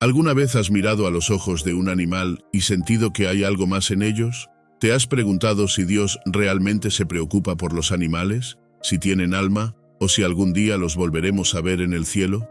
¿Alguna vez has mirado a los ojos de un animal y sentido que hay algo más en ellos? ¿Te has preguntado si Dios realmente se preocupa por los animales, si tienen alma, o si algún día los volveremos a ver en el cielo?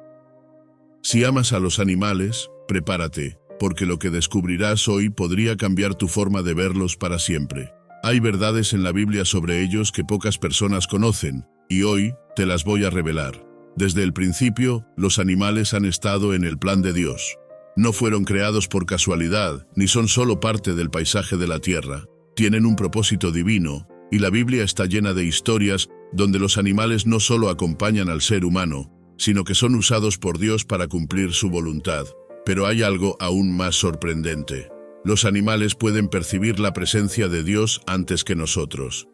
Si amas a los animales, prepárate, porque lo que descubrirás hoy podría cambiar tu forma de verlos para siempre. Hay verdades en la Biblia sobre ellos que pocas personas conocen, y hoy te las voy a revelar. Desde el principio, los animales han estado en el plan de Dios. No fueron creados por casualidad, ni son solo parte del paisaje de la tierra. Tienen un propósito divino, y la Biblia está llena de historias donde los animales no solo acompañan al ser humano, sino que son usados por Dios para cumplir su voluntad. Pero hay algo aún más sorprendente. Los animales pueden percibir la presencia de Dios antes que nosotros.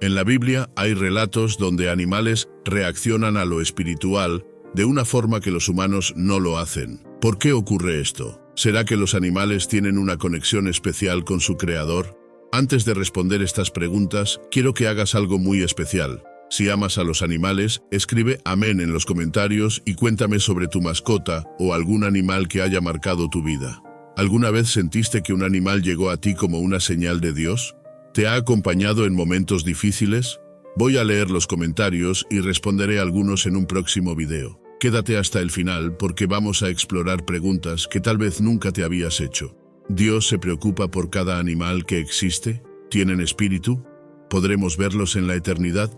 En la Biblia hay relatos donde animales reaccionan a lo espiritual de una forma que los humanos no lo hacen. ¿Por qué ocurre esto? ¿Será que los animales tienen una conexión especial con su creador? Antes de responder estas preguntas, quiero que hagas algo muy especial. Si amas a los animales, escribe amén en los comentarios y cuéntame sobre tu mascota o algún animal que haya marcado tu vida. ¿Alguna vez sentiste que un animal llegó a ti como una señal de Dios? ¿Te ha acompañado en momentos difíciles? Voy a leer los comentarios y responderé algunos en un próximo video. Quédate hasta el final porque vamos a explorar preguntas que tal vez nunca te habías hecho. ¿Dios se preocupa por cada animal que existe? ¿Tienen espíritu? ¿Podremos verlos en la eternidad?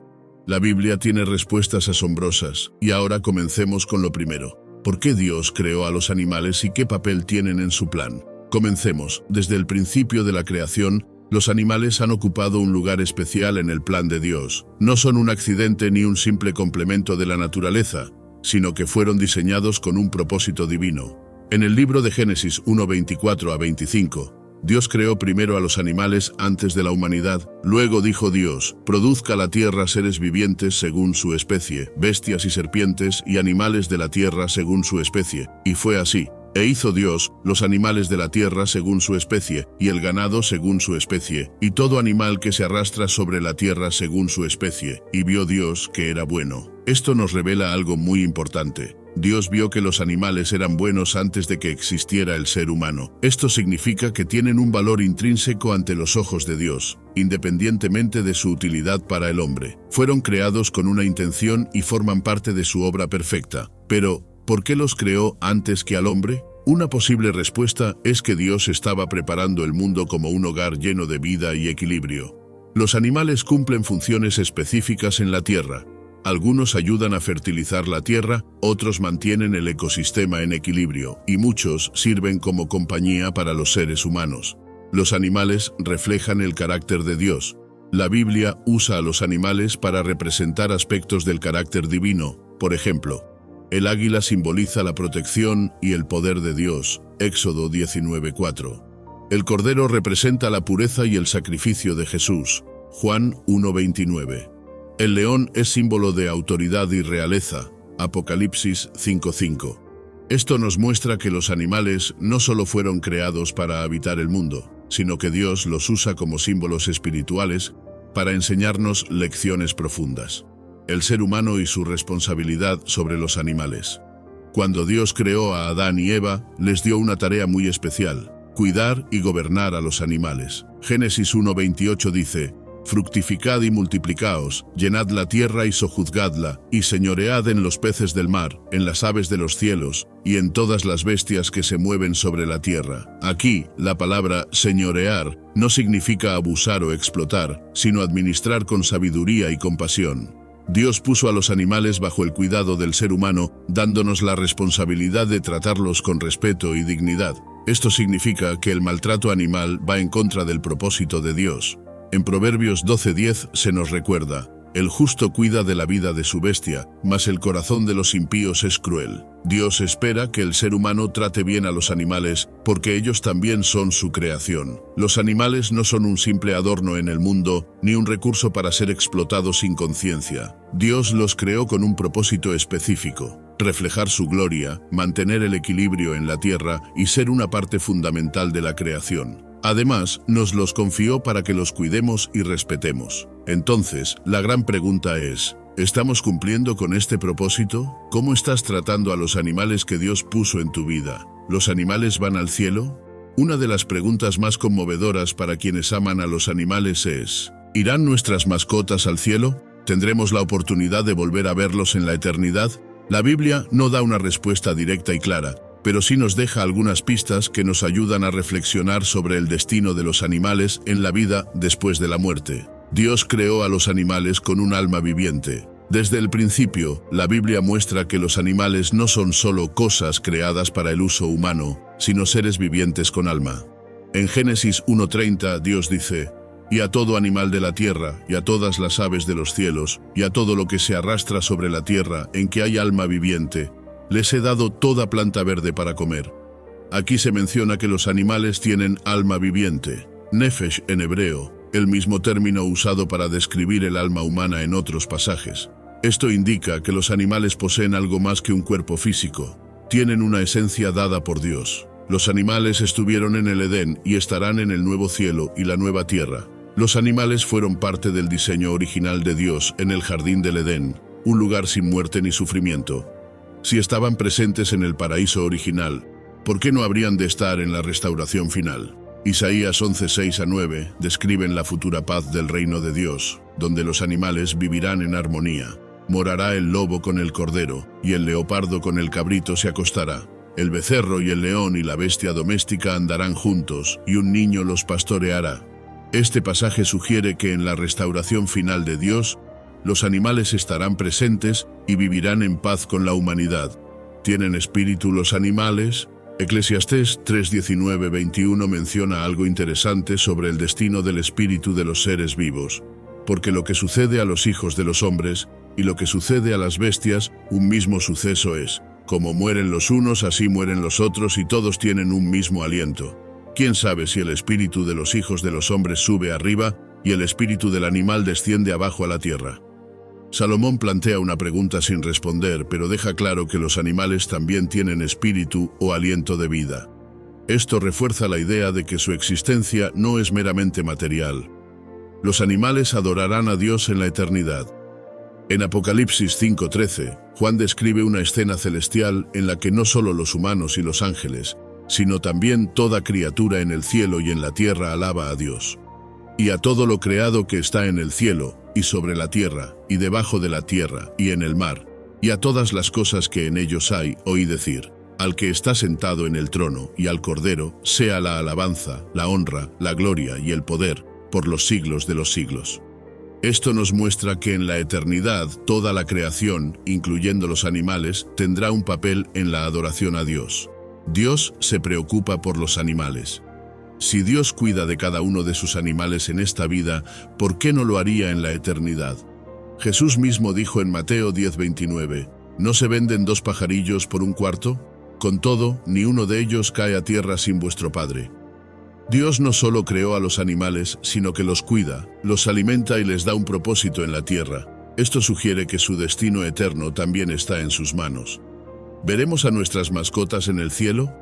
La Biblia tiene respuestas asombrosas, y ahora comencemos con lo primero. ¿Por qué Dios creó a los animales y qué papel tienen en su plan? Comencemos. Desde el principio de la creación, los animales han ocupado un lugar especial en el plan de Dios. No son un accidente ni un simple complemento de la naturaleza, sino que fueron diseñados con un propósito divino. En el libro de Génesis 1:24-25, Dios creó primero a los animales antes de la humanidad. Luego dijo Dios: produzca la tierra seres vivientes según su especie, bestias y serpientes y animales de la tierra según su especie. Y fue así. E hizo Dios los animales de la tierra según su especie, y el ganado según su especie, y todo animal que se arrastra sobre la tierra según su especie. Y vio Dios que era bueno. Esto nos revela algo muy importante. Dios vio que los animales eran buenos antes de que existiera el ser humano. Esto significa que tienen un valor intrínseco ante los ojos de Dios, independientemente de su utilidad para el hombre. Fueron creados con una intención y forman parte de su obra perfecta. Pero, ¿por qué los creó antes que al hombre? Una posible respuesta es que Dios estaba preparando el mundo como un hogar lleno de vida y equilibrio. Los animales cumplen funciones específicas en la tierra. Algunos ayudan a fertilizar la tierra, otros mantienen el ecosistema en equilibrio, y muchos sirven como compañía para los seres humanos. Los animales reflejan el carácter de Dios. La Biblia usa a los animales para representar aspectos del carácter divino. Por ejemplo, el águila simboliza la protección y el poder de Dios, Éxodo 19:4. El cordero representa la pureza y el sacrificio de Jesús, Juan 1:29. El león es símbolo de autoridad y realeza, Apocalipsis 5:5. Esto nos muestra que los animales no solo fueron creados para habitar el mundo, sino que Dios los usa como símbolos espirituales para enseñarnos lecciones profundas. El ser humano y su responsabilidad sobre los animales. Cuando Dios creó a Adán y Eva, les dio una tarea muy especial: cuidar y gobernar a los animales. Génesis 1:28 dice: fructificad y multiplicaos, llenad la tierra y sojuzgadla, y señoread en los peces del mar, en las aves de los cielos, y en todas las bestias que se mueven sobre la tierra. Aquí, la palabra señorear no significa abusar o explotar, sino administrar con sabiduría y compasión. Dios puso a los animales bajo el cuidado del ser humano, dándonos la responsabilidad de tratarlos con respeto y dignidad. Esto significa que el maltrato animal va en contra del propósito de Dios. En Proverbios 12:10 se nos recuerda: el justo cuida de la vida de su bestia, mas el corazón de los impíos es cruel. Dios espera que el ser humano trate bien a los animales, porque ellos también son su creación. Los animales no son un simple adorno en el mundo, ni un recurso para ser explotado sin conciencia. Dios los creó con un propósito específico: reflejar su gloria, mantener el equilibrio en la tierra y ser una parte fundamental de la creación. Además, nos los confió para que los cuidemos y respetemos. Entonces, la gran pregunta es: ¿Estamos cumpliendo con este propósito? ¿Cómo estás tratando a los animales que Dios puso en tu vida? ¿Los animales van al cielo? Una de las preguntas más conmovedoras para quienes aman a los animales es: ¿irán nuestras mascotas al cielo? ¿Tendremos la oportunidad de volver a verlos en la eternidad? La Biblia no da una respuesta directa y clara, pero sí nos deja algunas pistas que nos ayudan a reflexionar sobre el destino de los animales en la vida después de la muerte. Dios creó a los animales con un alma viviente. Desde el principio, la Biblia muestra que los animales no son solo cosas creadas para el uso humano, sino seres vivientes con alma. En Génesis 1:30, Dios dice: «Y a todo animal de la tierra, y a todas las aves de los cielos, y a todo lo que se arrastra sobre la tierra, en que hay alma viviente, les he dado toda planta verde para comer». Aquí se menciona que los animales tienen alma viviente, nefesh en hebreo, el mismo término usado para describir el alma humana en otros pasajes. Esto indica que los animales poseen algo más que un cuerpo físico. Tienen una esencia dada por Dios. Los animales estuvieron en el Edén y estarán en el nuevo cielo y la nueva tierra. Los animales fueron parte del diseño original de Dios en el jardín del Edén, un lugar sin muerte ni sufrimiento. Si estaban presentes en el paraíso original, ¿por qué no habrían de estar en la restauración final? Isaías 11:6-9 describen la futura paz del reino de Dios, donde los animales vivirán en armonía. Morará el lobo con el cordero, y el leopardo con el cabrito se acostará. El becerro y el león y la bestia doméstica andarán juntos, y un niño los pastoreará. Este pasaje sugiere que en la restauración final de Dios, los animales estarán presentes y vivirán en paz con la humanidad. ¿Tienen espíritu los animales? Eclesiastés 3:19-21 menciona algo interesante sobre el destino del espíritu de los seres vivos. Porque lo que sucede a los hijos de los hombres y lo que sucede a las bestias, un mismo suceso es. Como mueren los unos, así mueren los otros, y todos tienen un mismo aliento. ¿Quién sabe si el espíritu de los hijos de los hombres sube arriba y el espíritu del animal desciende abajo a la tierra? Salomón plantea una pregunta sin responder, pero deja claro que los animales también tienen espíritu o aliento de vida. Esto refuerza la idea de que su existencia no es meramente material. Los animales adorarán a Dios en la eternidad. En Apocalipsis 5:13, Juan describe una escena celestial en la que no solo los humanos y los ángeles, sino también toda criatura en el cielo y en la tierra alaba a Dios. Y a todo lo creado que está en el cielo, y sobre la tierra, y debajo de la tierra, y en el mar, y a todas las cosas que en ellos hay, oí decir: al que está sentado en el trono, y al Cordero, sea la alabanza, la honra, la gloria y el poder, por los siglos de los siglos. Esto nos muestra que en la eternidad toda la creación, incluyendo los animales, tendrá un papel en la adoración a Dios. Dios se preocupa por los animales. Si Dios cuida de cada uno de sus animales en esta vida, ¿por qué no lo haría en la eternidad? Jesús mismo dijo en Mateo 10:29, ¿no se venden 2 pajarillos por un cuarto? Con todo, ni uno de ellos cae a tierra sin vuestro Padre. Dios no solo creó a los animales, sino que los cuida, los alimenta y les da un propósito en la tierra. Esto sugiere que su destino eterno también está en sus manos. ¿Veremos a nuestras mascotas en el cielo?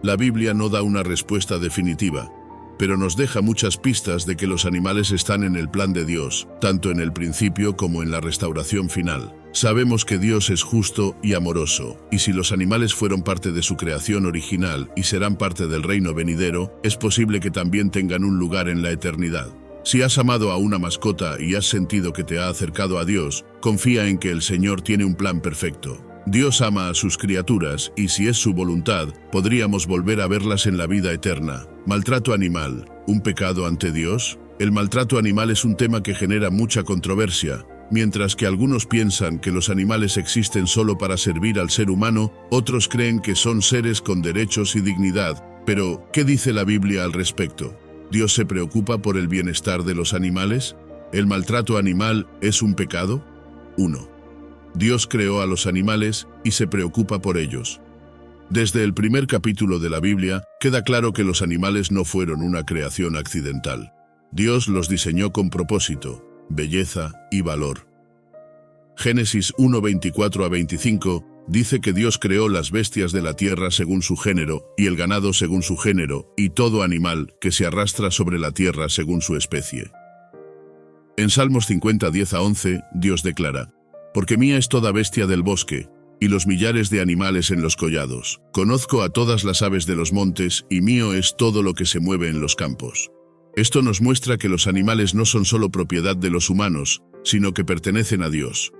La Biblia no da una respuesta definitiva, pero nos deja muchas pistas de que los animales están en el plan de Dios, tanto en el principio como en la restauración final. Sabemos que Dios es justo y amoroso, y si los animales fueron parte de su creación original y serán parte del reino venidero, es posible que también tengan un lugar en la eternidad. Si has amado a una mascota y has sentido que te ha acercado a Dios, confía en que el Señor tiene un plan perfecto. Dios ama a sus criaturas y si es su voluntad, podríamos volver a verlas en la vida eterna. Maltrato animal, ¿un pecado ante Dios? El maltrato animal es un tema que genera mucha controversia. Mientras que algunos piensan que los animales existen solo para servir al ser humano, otros creen que son seres con derechos y dignidad. Pero, ¿qué dice la Biblia al respecto? ¿Dios se preocupa por el bienestar de los animales? ¿El maltrato animal es un pecado? 1. Dios creó a los animales y se preocupa por ellos. Desde el primer capítulo de la Biblia, queda claro que los animales no fueron una creación accidental. Dios los diseñó con propósito, belleza y valor. Génesis 1:24-25 dice que Dios creó las bestias de la tierra según su género, y el ganado según su género, y todo animal que se arrastra sobre la tierra según su especie. En Salmos 50:10-11, Dios declara: Porque mía es toda bestia del bosque, y los millares de animales en los collados. Conozco a todas las aves de los montes, y mío es todo lo que se mueve en los campos. Esto nos muestra que los animales no son solo propiedad de los humanos, sino que pertenecen a Dios.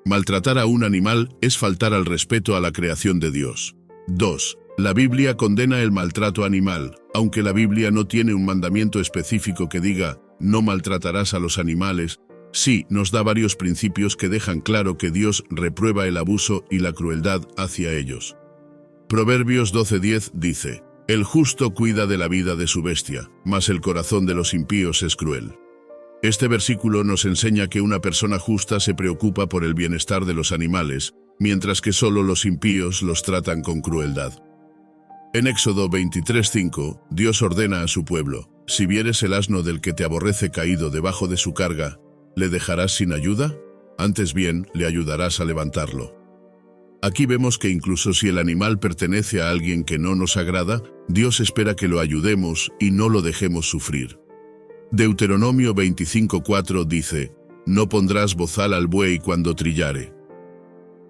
Maltratar a un animal es faltar al respeto a la creación de Dios. 2. La Biblia condena el maltrato animal, aunque la Biblia no tiene un mandamiento específico que diga, no maltratarás a los animales. Sí, nos da varios principios que dejan claro que Dios reprueba el abuso y la crueldad hacia ellos. Proverbios 12:10 dice, el justo cuida de la vida de su bestia, mas el corazón de los impíos es cruel. Este versículo nos enseña que una persona justa se preocupa por el bienestar de los animales, mientras que solo los impíos los tratan con crueldad. En Éxodo 23:5, Dios ordena a su pueblo, si vieres el asno del que te aborrece caído debajo de su carga, ¿le dejarás sin ayuda? Antes bien, le ayudarás a levantarlo. Aquí vemos que incluso si el animal pertenece a alguien que no nos agrada, Dios espera que lo ayudemos y no lo dejemos sufrir. Deuteronomio 25:4 dice, no pondrás bozal al buey cuando trillare.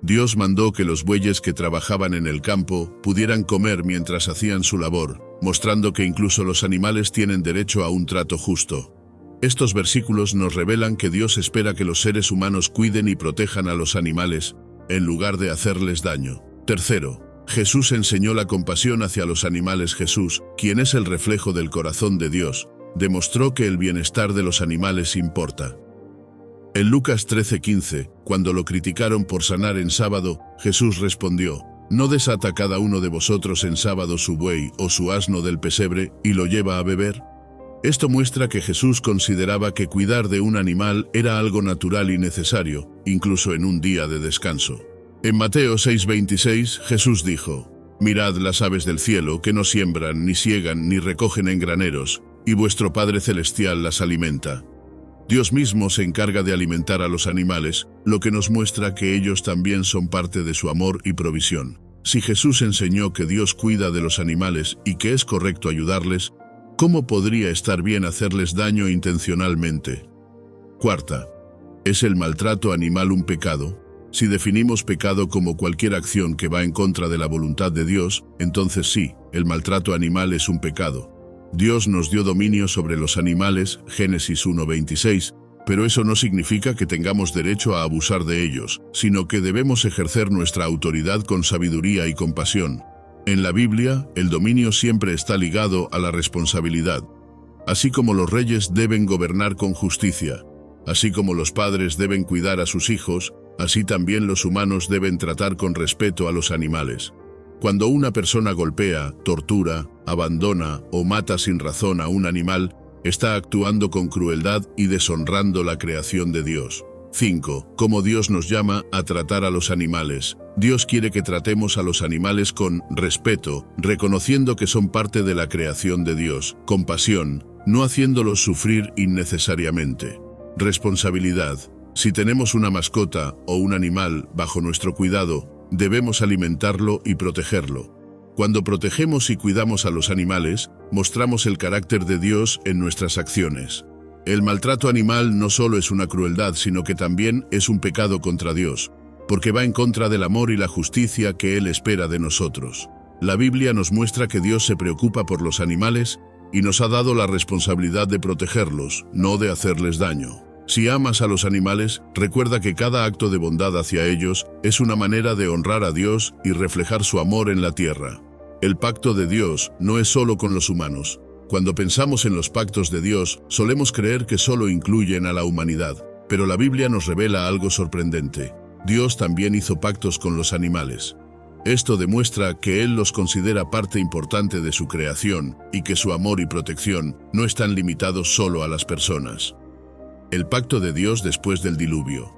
Dios mandó que los bueyes que trabajaban en el campo pudieran comer mientras hacían su labor, mostrando que incluso los animales tienen derecho a un trato justo. Estos versículos nos revelan que Dios espera que los seres humanos cuiden y protejan a los animales, en lugar de hacerles daño. Tercero, Jesús enseñó la compasión hacia los animales. Jesús, quien es el reflejo del corazón de Dios, demostró que el bienestar de los animales importa. En Lucas 13:15, cuando lo criticaron por sanar en sábado, Jesús respondió, ¿no desata cada uno de vosotros en sábado su buey o su asno del pesebre y lo lleva a beber? Esto muestra que Jesús consideraba que cuidar de un animal era algo natural y necesario, incluso en un día de descanso. En Mateo 6:26, Jesús dijo, mirad las aves del cielo que no siembran, ni siegan, ni recogen en graneros, y vuestro Padre Celestial las alimenta. Dios mismo se encarga de alimentar a los animales, lo que nos muestra que ellos también son parte de su amor y provisión. Si Jesús enseñó que Dios cuida de los animales y que es correcto ayudarles, ¿cómo podría estar bien hacerles daño intencionalmente? Cuarta, ¿es el maltrato animal un pecado? Si definimos pecado como cualquier acción que va en contra de la voluntad de Dios, entonces sí, el maltrato animal es un pecado. Dios nos dio dominio sobre los animales, Génesis 1:26, pero eso no significa que tengamos derecho a abusar de ellos, sino que debemos ejercer nuestra autoridad con sabiduría y compasión. En la Biblia, el dominio siempre está ligado a la responsabilidad. Así como los reyes deben gobernar con justicia, así como los padres deben cuidar a sus hijos, así también los humanos deben tratar con respeto a los animales. Cuando una persona golpea, tortura, abandona o mata sin razón a un animal, está actuando con crueldad y deshonrando la creación de Dios. 5. ¿Cómo Dios nos llama a tratar a los animales? Dios quiere que tratemos a los animales con respeto, reconociendo que son parte de la creación de Dios, compasión, no haciéndolos sufrir innecesariamente. Responsabilidad. Si tenemos una mascota o un animal bajo nuestro cuidado, debemos alimentarlo y protegerlo. Cuando protegemos y cuidamos a los animales, mostramos el carácter de Dios en nuestras acciones. El maltrato animal no solo es una crueldad, sino que también es un pecado contra Dios, porque va en contra del amor y la justicia que Él espera de nosotros. La Biblia nos muestra que Dios se preocupa por los animales y nos ha dado la responsabilidad de protegerlos, no de hacerles daño. Si amas a los animales, recuerda que cada acto de bondad hacia ellos es una manera de honrar a Dios y reflejar su amor en la tierra. El pacto de Dios no es solo con los humanos. Cuando pensamos en los pactos de Dios, solemos creer que solo incluyen a la humanidad, pero la Biblia nos revela algo sorprendente. Dios también hizo pactos con los animales. Esto demuestra que Él los considera parte importante de su creación y que su amor y protección no están limitados solo a las personas. El pacto de Dios después del diluvio.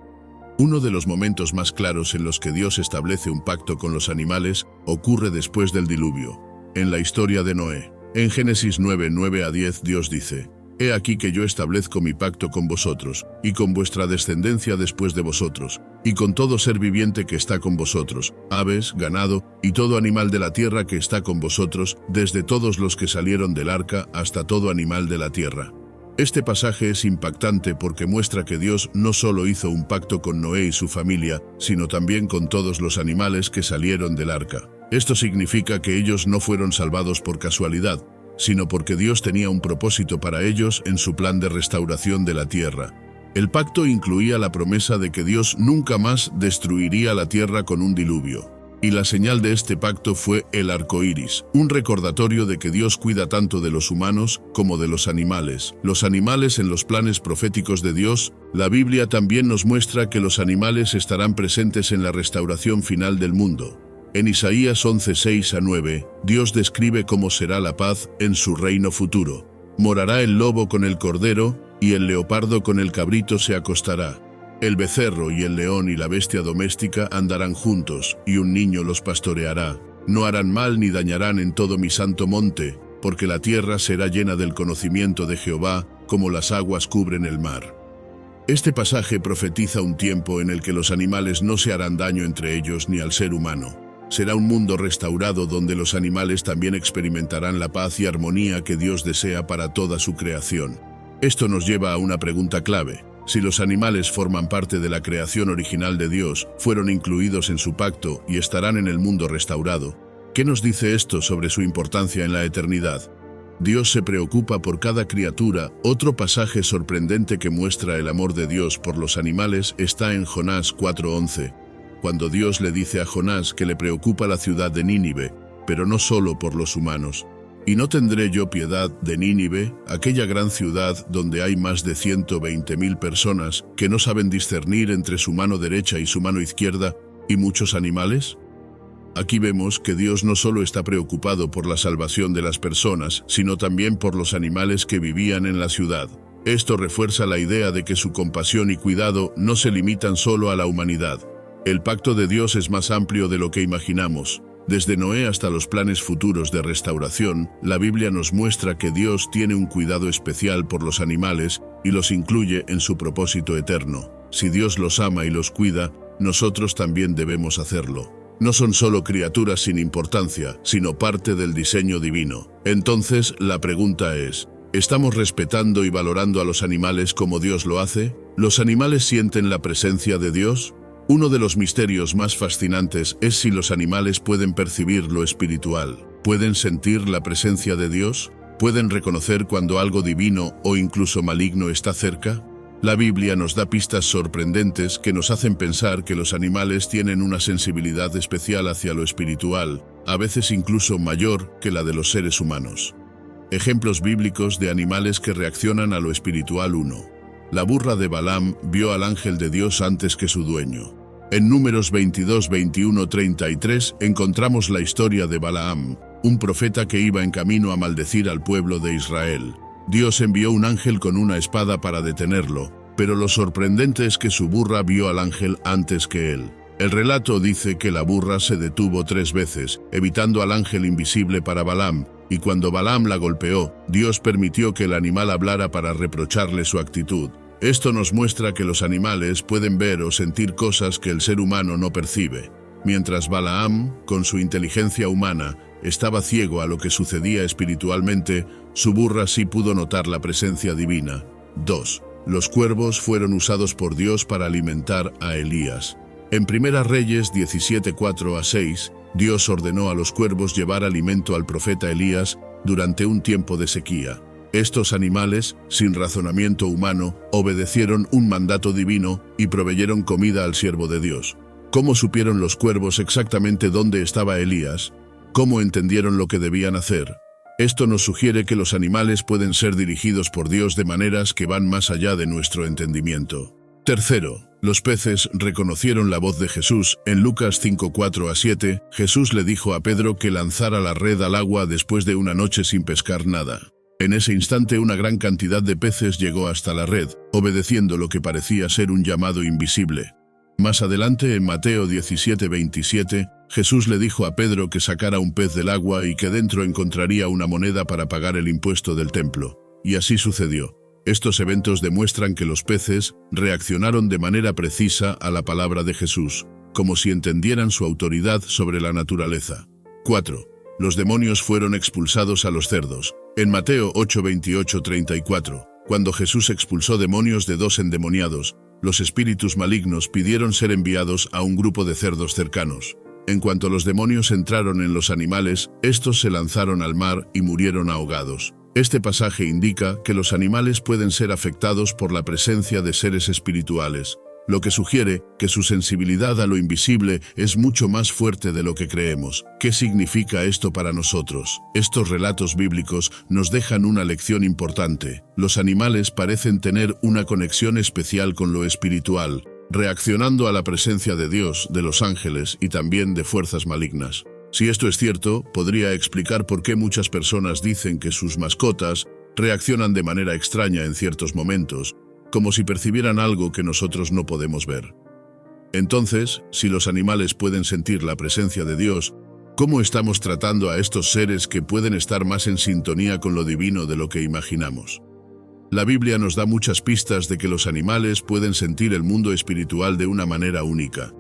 Uno de los momentos más claros en los que Dios establece un pacto con los animales ocurre después del diluvio, en la historia de Noé. En Génesis 9:9-10 Dios dice, «He aquí que yo establezco mi pacto con vosotros, y con vuestra descendencia después de vosotros, y con todo ser viviente que está con vosotros, aves, ganado, y todo animal de la tierra que está con vosotros, desde todos los que salieron del arca hasta todo animal de la tierra». Este pasaje es impactante porque muestra que Dios no solo hizo un pacto con Noé y su familia, sino también con todos los animales que salieron del arca. Esto significa que ellos no fueron salvados por casualidad, sino porque Dios tenía un propósito para ellos en su plan de restauración de la tierra. El pacto incluía la promesa de que Dios nunca más destruiría la tierra con un diluvio. Y la señal de este pacto fue el arco iris, un recordatorio de que Dios cuida tanto de los humanos como de los animales. Los animales en los planes proféticos de Dios. La Biblia también nos muestra que los animales estarán presentes en la restauración final del mundo. En Isaías 11:6-9, Dios describe cómo será la paz en su reino futuro. Morará el lobo con el cordero, y el leopardo con el cabrito se acostará. El becerro y el león y la bestia doméstica andarán juntos, y un niño los pastoreará. No harán mal ni dañarán en todo mi santo monte, porque la tierra será llena del conocimiento de Jehová, como las aguas cubren el mar. Este pasaje profetiza un tiempo en el que los animales no se harán daño entre ellos ni al ser humano. Será un mundo restaurado donde los animales también experimentarán la paz y armonía que Dios desea para toda su creación. Esto nos lleva a una pregunta clave. Si los animales forman parte de la creación original de Dios, fueron incluidos en su pacto y estarán en el mundo restaurado, ¿qué nos dice esto sobre su importancia en la eternidad? Dios se preocupa por cada criatura. Otro pasaje sorprendente que muestra el amor de Dios por los animales está en Jonás 4:11, cuando Dios le dice a Jonás que le preocupa la ciudad de Nínive, pero no solo por los humanos. ¿Y no tendré yo piedad de Nínive, aquella gran ciudad donde hay más de 120.000 personas que no saben discernir entre su mano derecha y su mano izquierda, y muchos animales? Aquí vemos que Dios no solo está preocupado por la salvación de las personas, sino también por los animales que vivían en la ciudad. Esto refuerza la idea de que su compasión y cuidado no se limitan solo a la humanidad. El pacto de Dios es más amplio de lo que imaginamos. Desde Noé hasta los planes futuros de restauración, la Biblia nos muestra que Dios tiene un cuidado especial por los animales y los incluye en su propósito eterno. Si Dios los ama y los cuida, nosotros también debemos hacerlo. No son solo criaturas sin importancia, sino parte del diseño divino. Entonces, la pregunta es, ¿estamos respetando y valorando a los animales como Dios lo hace? ¿Los animales sienten la presencia de Dios? Uno de los misterios más fascinantes es si los animales pueden percibir lo espiritual. ¿Pueden sentir la presencia de Dios? ¿Pueden reconocer cuando algo divino o incluso maligno está cerca? La Biblia nos da pistas sorprendentes que nos hacen pensar que los animales tienen una sensibilidad especial hacia lo espiritual, a veces incluso mayor que la de los seres humanos. Ejemplos bíblicos de animales que reaccionan a lo espiritual. 1. La burra de Balaam vio al ángel de Dios antes que su dueño. En Números 22, 21, 33 encontramos la historia de Balaam, un profeta que iba en camino a maldecir al pueblo de Israel. Dios envió un ángel con una espada para detenerlo, pero lo sorprendente es que su burra vio al ángel antes que él. El relato dice que la burra se detuvo 3 veces, evitando al ángel invisible para Balaam, y cuando Balaam la golpeó, Dios permitió que el animal hablara para reprocharle su actitud. Esto nos muestra que los animales pueden ver o sentir cosas que el ser humano no percibe. Mientras Balaam, con su inteligencia humana, estaba ciego a lo que sucedía espiritualmente, su burra sí pudo notar la presencia divina. 2. Los cuervos fueron usados por Dios para alimentar a Elías. En 1 Reyes 17, 4-6, Dios ordenó a los cuervos llevar alimento al profeta Elías durante un tiempo de sequía. Estos animales, sin razonamiento humano, obedecieron un mandato divino y proveyeron comida al siervo de Dios. ¿Cómo supieron los cuervos exactamente dónde estaba Elías? ¿Cómo entendieron lo que debían hacer? Esto nos sugiere que los animales pueden ser dirigidos por Dios de maneras que van más allá de nuestro entendimiento. 3. Los peces reconocieron la voz de Jesús. En Lucas 5, 4-7, Jesús le dijo a Pedro que lanzara la red al agua después de una noche sin pescar nada. En ese instante una gran cantidad de peces llegó hasta la red, obedeciendo lo que parecía ser un llamado invisible. Más adelante, en Mateo 17, 27, Jesús le dijo a Pedro que sacara un pez del agua y que dentro encontraría una moneda para pagar el impuesto del templo. Y así sucedió. Estos eventos demuestran que los peces reaccionaron de manera precisa a la palabra de Jesús, como si entendieran su autoridad sobre la naturaleza. 4. Los demonios fueron expulsados a los cerdos. En Mateo 8, 28, 34, Cuando Jesús expulsó demonios de 2 endemoniados, los espíritus malignos pidieron ser enviados a un grupo de cerdos cercanos. En cuanto los demonios entraron en los animales, estos se lanzaron al mar y murieron ahogados. Este pasaje indica que los animales pueden ser afectados por la presencia de seres espirituales, lo que sugiere que su sensibilidad a lo invisible es mucho más fuerte de lo que creemos. ¿Qué significa esto para nosotros? Estos relatos bíblicos nos dejan una lección importante. Los animales parecen tener una conexión especial con lo espiritual, reaccionando a la presencia de Dios, de los ángeles y también de fuerzas malignas. Si esto es cierto, podría explicar por qué muchas personas dicen que sus mascotas reaccionan de manera extraña en ciertos momentos, como si percibieran algo que nosotros no podemos ver. Entonces, si los animales pueden sentir la presencia de Dios, ¿cómo estamos tratando a estos seres que pueden estar más en sintonía con lo divino de lo que imaginamos? La Biblia nos da muchas pistas de que los animales pueden sentir el mundo espiritual de una manera única.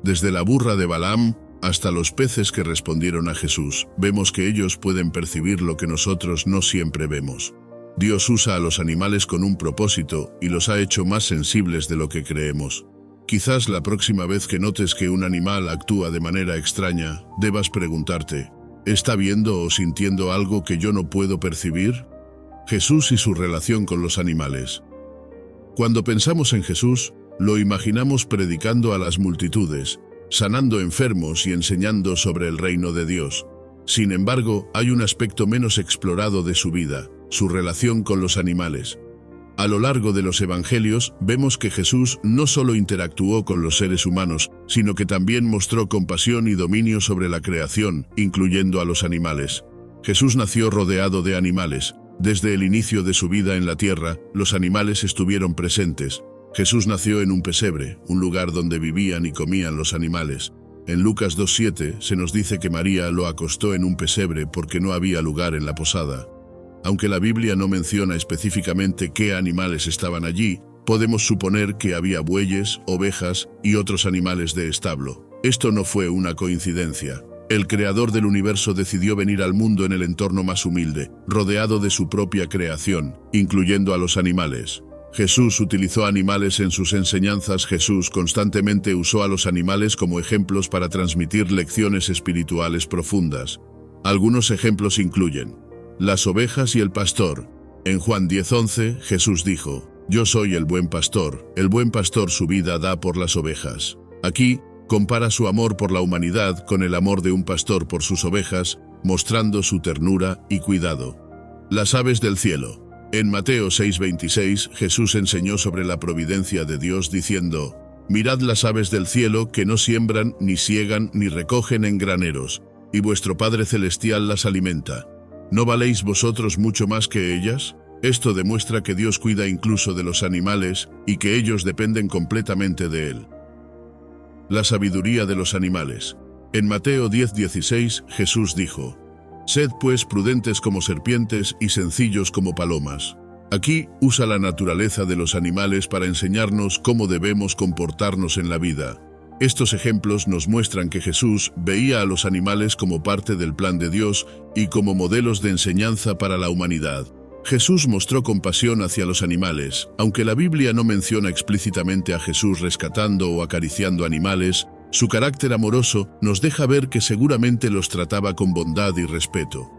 Desde la burra de Balaam hasta los peces que respondieron a Jesús, vemos que ellos pueden percibir lo que nosotros no siempre vemos. Dios usa a los animales con un propósito y los ha hecho más sensibles de lo que creemos. Quizás la próxima vez que notes que un animal actúa de manera extraña, debas preguntarte, ¿está viendo o sintiendo algo que yo no puedo percibir? Jesús y su relación con los animales. Cuando pensamos en Jesús, lo imaginamos predicando a las multitudes, sanando enfermos y enseñando sobre el reino de Dios. Sin embargo, hay un aspecto menos explorado de su vida, su relación con los animales. A lo largo de los evangelios, vemos que Jesús no solo interactuó con los seres humanos, sino que también mostró compasión y dominio sobre la creación, incluyendo a los animales. Jesús nació rodeado de animales. Desde el inicio de su vida en la tierra, los animales estuvieron presentes. Jesús nació en un pesebre, un lugar donde vivían y comían los animales. En Lucas 2:7 se nos dice que María lo acostó en un pesebre porque no había lugar en la posada. Aunque la Biblia no menciona específicamente qué animales estaban allí, podemos suponer que había bueyes, ovejas y otros animales de establo. Esto no fue una coincidencia. El creador del universo decidió venir al mundo en el entorno más humilde, rodeado de su propia creación, incluyendo a los animales. Jesús utilizó animales en sus enseñanzas. Jesús constantemente usó a los animales como ejemplos para transmitir lecciones espirituales profundas. Algunos ejemplos incluyen las ovejas y el pastor. En Juan 10:11, Jesús dijo, «Yo soy el buen pastor su vida da por las ovejas». Aquí, compara su amor por la humanidad con el amor de un pastor por sus ovejas, mostrando su ternura y cuidado. Las aves del cielo. En Mateo 6:26, Jesús enseñó sobre la providencia de Dios diciendo, «Mirad las aves del cielo que no siembran, ni siegan, ni recogen en graneros, y vuestro Padre Celestial las alimenta. ¿No valéis vosotros mucho más que ellas?». Esto demuestra que Dios cuida incluso de los animales y que ellos dependen completamente de Él. La sabiduría de los animales. En Mateo 10:16, Jesús dijo, «Sed pues prudentes como serpientes y sencillos como palomas». Aquí usa la naturaleza de los animales para enseñarnos cómo debemos comportarnos en la vida. Estos ejemplos nos muestran que Jesús veía a los animales como parte del plan de Dios y como modelos de enseñanza para la humanidad. Jesús mostró compasión hacia los animales. Aunque la Biblia no menciona explícitamente a Jesús rescatando o acariciando animales, su carácter amoroso nos deja ver que seguramente los trataba con bondad y respeto.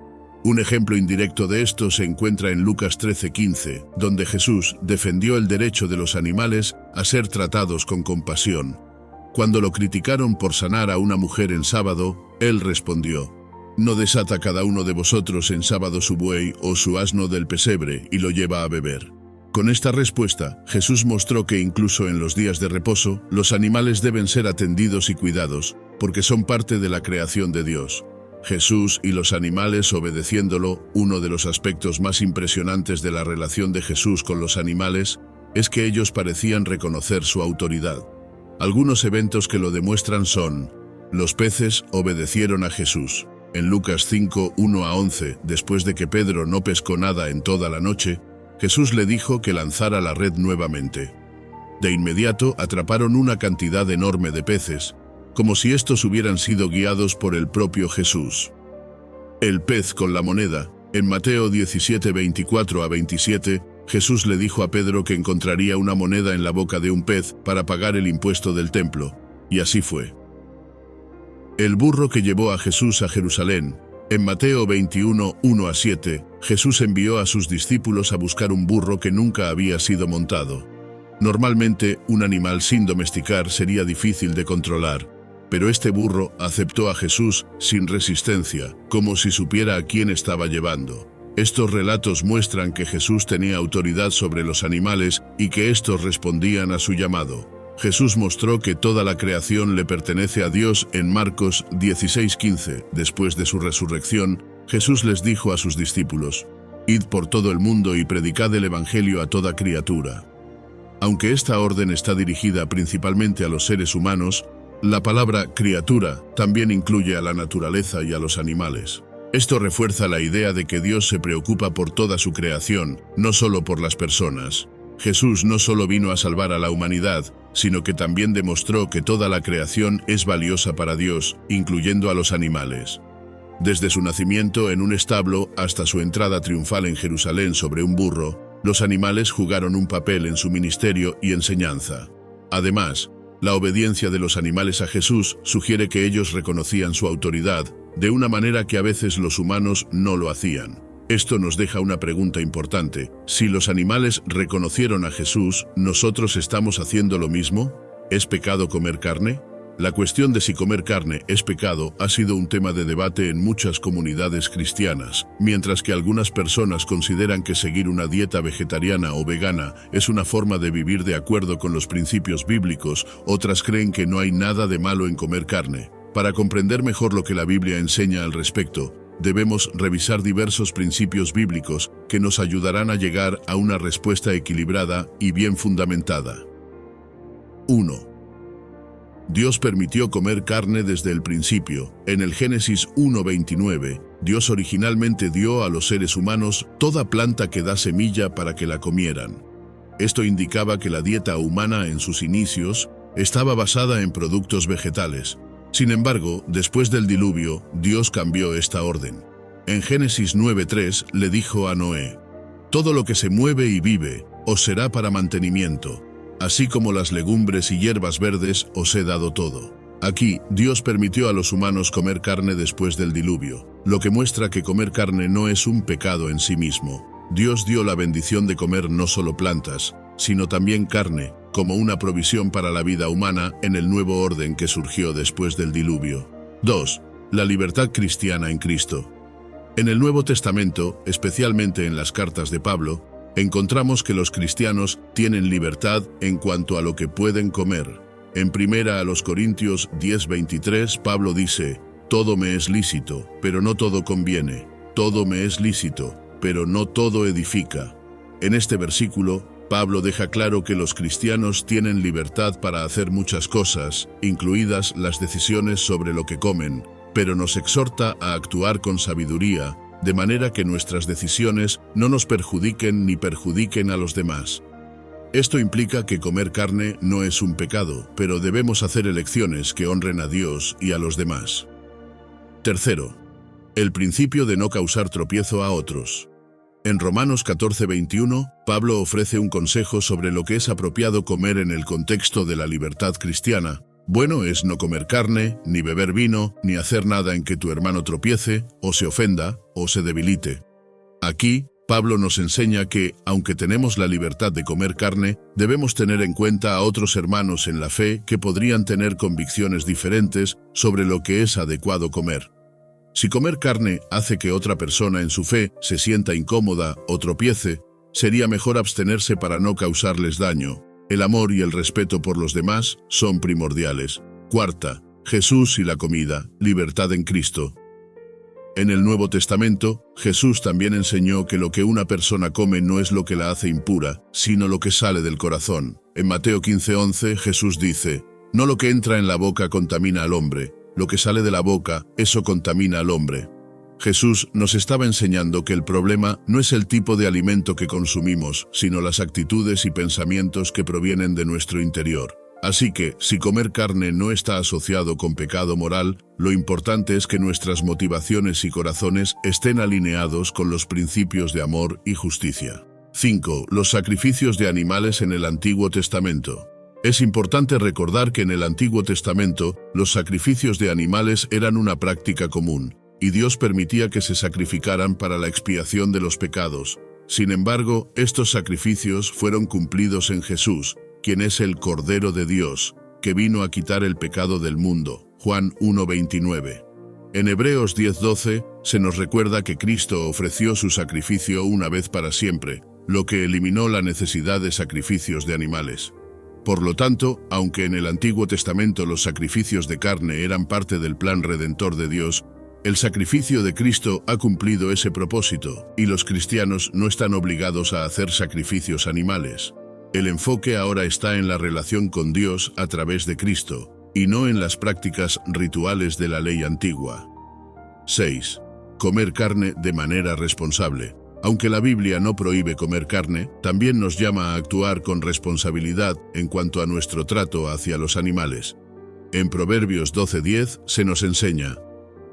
Un ejemplo indirecto de esto se encuentra en Lucas 13:15, donde Jesús defendió el derecho de los animales a ser tratados con compasión. Cuando lo criticaron por sanar a una mujer en sábado, él respondió, «¿No desata cada uno de vosotros en sábado su buey o su asno del pesebre y lo lleva a beber?». Con esta respuesta, Jesús mostró que incluso en los días de reposo, los animales deben ser atendidos y cuidados, porque son parte de la creación de Dios. Jesús y los animales obedeciéndolo. Uno de los aspectos más impresionantes de la relación de Jesús con los animales es que ellos parecían reconocer su autoridad. Algunos eventos que lo demuestran son: los peces obedecieron a Jesús. En Lucas 5:1-11, después de que Pedro no pescó nada en toda la noche, Jesús le dijo que lanzara la red nuevamente. De inmediato atraparon una cantidad enorme de peces, como si estos hubieran sido guiados por el propio Jesús. El pez con la moneda. En Mateo 17:24-27, Jesús le dijo a Pedro que encontraría una moneda en la boca de un pez para pagar el impuesto del templo, y así fue. El burro que llevó a Jesús a Jerusalén. En Mateo 21, 1-7, Jesús envió a sus discípulos a buscar un burro que nunca había sido montado. Normalmente, un animal sin domesticar sería difícil de controlar, pero este burro aceptó a Jesús sin resistencia, como si supiera a quién estaba llevando. Estos relatos muestran que Jesús tenía autoridad sobre los animales y que estos respondían a su llamado. Jesús mostró que toda la creación le pertenece a Dios en Marcos 16:15. Después de su resurrección, Jesús les dijo a sus discípulos: «Id por todo el mundo y predicad el Evangelio a toda criatura». Aunque esta orden está dirigida principalmente a los seres humanos, la palabra criatura también incluye a la naturaleza y a los animales. Esto refuerza la idea de que Dios se preocupa por toda su creación, no solo por las personas. Jesús no solo vino a salvar a la humanidad, sino que también demostró que toda la creación es valiosa para Dios, incluyendo a los animales. Desde su nacimiento en un establo hasta su entrada triunfal en Jerusalén sobre un burro, los animales jugaron un papel en su ministerio y enseñanza. Además, la obediencia de los animales a Jesús sugiere que ellos reconocían su autoridad, de una manera que a veces los humanos no lo hacían. Esto nos deja una pregunta importante. Si los animales reconocieron a Jesús, ¿nosotros estamos haciendo lo mismo? ¿Es pecado comer carne? La cuestión de si comer carne es pecado ha sido un tema de debate en muchas comunidades cristianas. Mientras que algunas personas consideran que seguir una dieta vegetariana o vegana es una forma de vivir de acuerdo con los principios bíblicos, otras creen que no hay nada de malo en comer carne. Para comprender mejor lo que la Biblia enseña al respecto, debemos revisar diversos principios bíblicos que nos ayudarán a llegar a una respuesta equilibrada y bien fundamentada. 1. Dios permitió comer carne desde el principio. En el Génesis 1:29, Dios originalmente dio a los seres humanos toda planta que da semilla para que la comieran. Esto indicaba que la dieta humana en sus inicios estaba basada en productos vegetales. Sin embargo, después del diluvio, Dios cambió esta orden. En Génesis 9:3 le dijo a Noé: «Todo lo que se mueve y vive os será para mantenimiento, así como las legumbres y hierbas verdes os he dado todo». Aquí, Dios permitió a los humanos comer carne después del diluvio, lo que muestra que comer carne no es un pecado en sí mismo. Dios dio la bendición de comer no solo plantas, sino también carne, como una provisión para la vida humana en el nuevo orden que surgió después del diluvio. 2. La libertad cristiana en Cristo. En el Nuevo Testamento, especialmente en las cartas de Pablo, encontramos que los cristianos tienen libertad en cuanto a lo que pueden comer. En 1 Corintios 10:23, Pablo dice: «Todo me es lícito, pero no todo conviene. Todo me es lícito, pero no todo edifica». En este versículo, Pablo deja claro que los cristianos tienen libertad para hacer muchas cosas, incluidas las decisiones sobre lo que comen, pero nos exhorta a actuar con sabiduría, de manera que nuestras decisiones no nos perjudiquen ni perjudiquen a los demás. Esto implica que comer carne no es un pecado, pero debemos hacer elecciones que honren a Dios y a los demás. 3. El principio de no causar tropiezo a otros. En Romanos 14:21, Pablo ofrece un consejo sobre lo que es apropiado comer en el contexto de la libertad cristiana. Bueno es no comer carne, ni beber vino, ni hacer nada en que tu hermano tropiece, o se ofenda, o se debilite. Aquí, Pablo nos enseña que, aunque tenemos la libertad de comer carne, debemos tener en cuenta a otros hermanos en la fe que podrían tener convicciones diferentes sobre lo que es adecuado comer. Si comer carne hace que otra persona en su fe se sienta incómoda o tropiece, sería mejor abstenerse para no causarles daño. El amor y el respeto por los demás son primordiales. 4. Jesús y la comida, libertad en Cristo. En el Nuevo Testamento, Jesús también enseñó que lo que una persona come no es lo que la hace impura, sino lo que sale del corazón. En Mateo 15:11, Jesús dice: «No lo que entra en la boca contamina al hombre, lo que sale de la boca, eso contamina al hombre». Jesús nos estaba enseñando que el problema no es el tipo de alimento que consumimos, sino las actitudes y pensamientos que provienen de nuestro interior. Así que, si comer carne no está asociado con pecado moral, lo importante es que nuestras motivaciones y corazones estén alineados con los principios de amor y justicia. 5. Los sacrificios de animales en el Antiguo Testamento. Es importante recordar que en el Antiguo Testamento los sacrificios de animales eran una práctica común, y Dios permitía que se sacrificaran para la expiación de los pecados. Sin embargo, estos sacrificios fueron cumplidos en Jesús, quien es el Cordero de Dios, que vino a quitar el pecado del mundo. Juan 1:29. En Hebreos 10:12 se nos recuerda que Cristo ofreció su sacrificio una vez para siempre, lo que eliminó la necesidad de sacrificios de animales. Por lo tanto, aunque en el Antiguo Testamento los sacrificios de carne eran parte del plan redentor de Dios, el sacrificio de Cristo ha cumplido ese propósito, y los cristianos no están obligados a hacer sacrificios animales. El enfoque ahora está en la relación con Dios a través de Cristo, y no en las prácticas rituales de la ley antigua. 6. Comer carne de manera responsable. Aunque la Biblia no prohíbe comer carne, también nos llama a actuar con responsabilidad en cuanto a nuestro trato hacia los animales. En Proverbios 12:10 se nos enseña: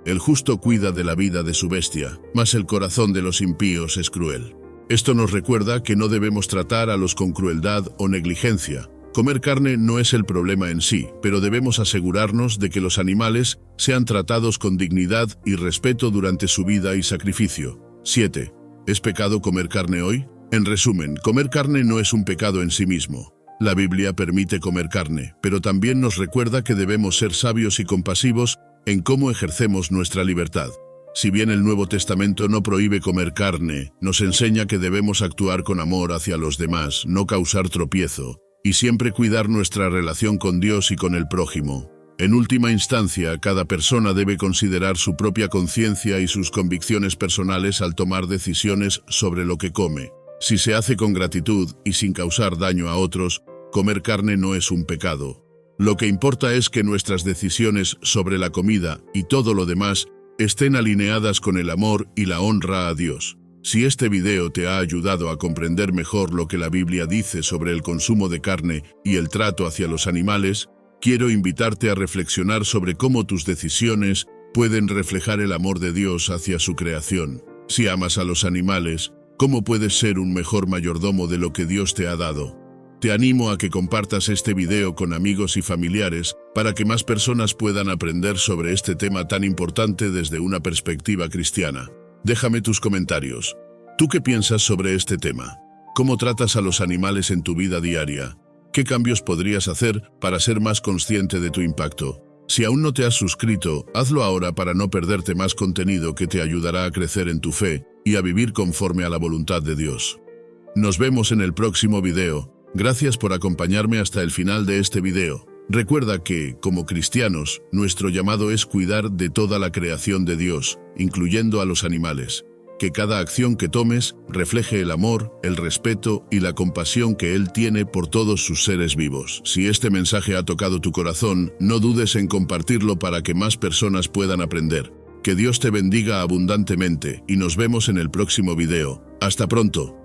el justo cuida de la vida de su bestia, mas el corazón de los impíos es cruel. Esto nos recuerda que no debemos tratar a los con crueldad o negligencia. Comer carne no es el problema en sí, pero debemos asegurarnos de que los animales sean tratados con dignidad y respeto durante su vida y sacrificio. 7. ¿Es pecado comer carne hoy? En resumen, comer carne no es un pecado en sí mismo. La Biblia permite comer carne, pero también nos recuerda que debemos ser sabios y compasivos en cómo ejercemos nuestra libertad. Si bien el Nuevo Testamento no prohíbe comer carne, nos enseña que debemos actuar con amor hacia los demás, no causar tropiezo, y siempre cuidar nuestra relación con Dios y con el prójimo. En última instancia, cada persona debe considerar su propia conciencia y sus convicciones personales al tomar decisiones sobre lo que come. Si se hace con gratitud y sin causar daño a otros, comer carne no es un pecado. Lo que importa es que nuestras decisiones sobre la comida y todo lo demás estén alineadas con el amor y la honra a Dios. Si este video te ha ayudado a comprender mejor lo que la Biblia dice sobre el consumo de carne y el trato hacia los animales, quiero invitarte a reflexionar sobre cómo tus decisiones pueden reflejar el amor de Dios hacia su creación. Si amas a los animales, ¿cómo puedes ser un mejor mayordomo de lo que Dios te ha dado? Te animo a que compartas este video con amigos y familiares para que más personas puedan aprender sobre este tema tan importante desde una perspectiva cristiana. Déjame tus comentarios. ¿Tú qué piensas sobre este tema? ¿Cómo tratas a los animales en tu vida diaria? ¿Qué cambios podrías hacer para ser más consciente de tu impacto? Si aún no te has suscrito, hazlo ahora para no perderte más contenido que te ayudará a crecer en tu fe y a vivir conforme a la voluntad de Dios. Nos vemos en el próximo video. Gracias por acompañarme hasta el final de este video. Recuerda que, como cristianos, nuestro llamado es cuidar de toda la creación de Dios, incluyendo a los animales. Que cada acción que tomes refleje el amor, el respeto y la compasión que Él tiene por todos sus seres vivos. Si este mensaje ha tocado tu corazón, no dudes en compartirlo para que más personas puedan aprender. Que Dios te bendiga abundantemente y nos vemos en el próximo video. ¡Hasta pronto!